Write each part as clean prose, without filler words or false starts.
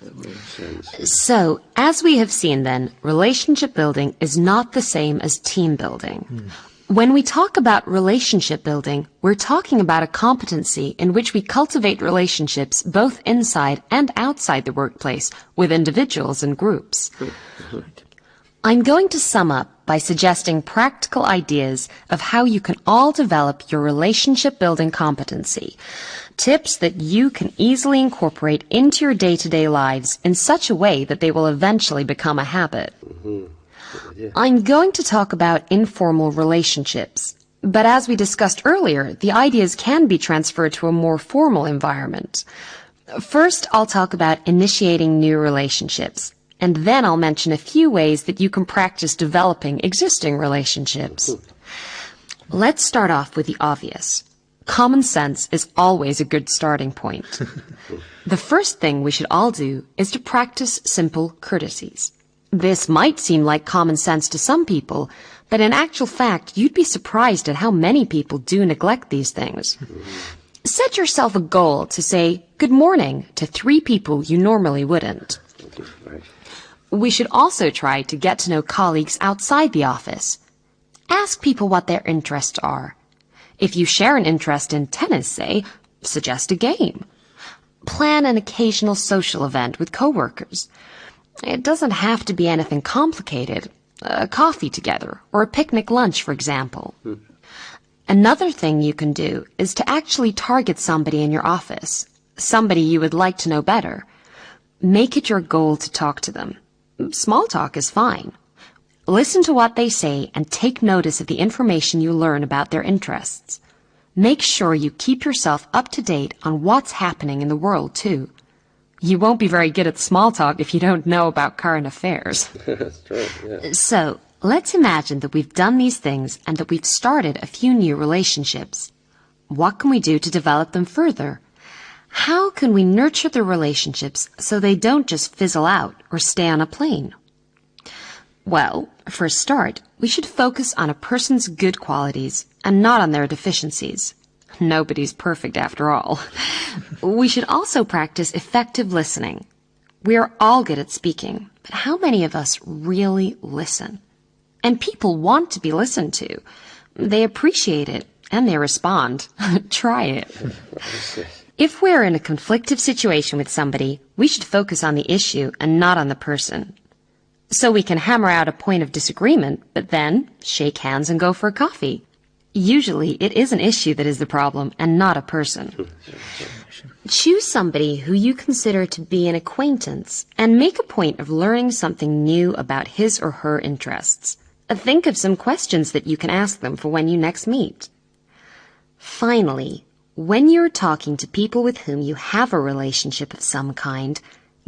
that makes sense. So, as we have seen then, relationship building is not the same as team building. When we talk about relationship building, we're talking about a competency in which we cultivate relationships both inside and outside the workplace with individuals and groups. I'm going to sum up by suggesting practical ideas of how you can all develop your relationship building competency. Tips that you can easily incorporate into your day-to-day lives in such a way that they will eventually become a habit. I'm going to talk about informal relationships, but as we discussed earlier, the ideas can be transferred to a more formal environment. First, I'll talk about initiating new relationships, and then I'll mention a few ways that you can practice developing existing relationships. Let's start off with the obvious. Common sense is always a good starting point. The first thing we should all do is to practice simple courtesies. This might seem like common sense to some people, but in actual fact, you'd be surprised at how many people do neglect these things. Set yourself a goal to say good morning to 3 people you normally wouldn't. We should also try to get to know colleagues outside the office. Ask people what their interests are. If you share an interest in tennis, say, suggest a game. Plan an occasional social event with coworkers. It doesn't have to be anything complicated. A coffee together, or a picnic lunch, for example. Another thing you can do is to actually target somebody in your office, somebody you would like to know better. Make it your goal to talk to them. Small talk is fine. Listen to what they say and take notice of the information you learn about their interests. Make sure you keep yourself up to date on what's happening in the world, too. You won't be very good at small talk if you don't know about current affairs. That's true, yeah. So, let's imagine that we've done these things and that we've started a few new relationships. What can we do to develop them further? How can we nurture the relationships so they don't just fizzle out or stay on a plane? Well, for a start, we should focus on a person's good qualities and not on their deficiencies. Nobody's perfect after all. We should also practice effective listening. We are all good at speaking, but how many of us really listen? And people want to be listened to. They appreciate it, and they respond. Try it. If we're in a conflictive situation with somebody, we should focus on the issue and not on the person. So we can hammer out a point of disagreement, but then shake hands and go for a coffee. Usually, it is an issue that is the problem and not a person. Choose somebody who you consider to be an acquaintance and make a point of learning something new about his or her interests. Think of some questions that you can ask them for when you next meet. Finally, when you're talking to people with whom you have a relationship of some kind,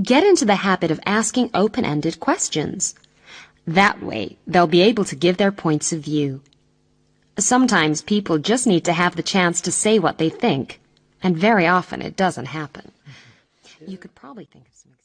get into the habit of asking open-ended questions. That way, they'll be able to give their points of view. Sometimes people just need to have the chance to say what they think, and very often it doesn't happen. You could probably think of some examples.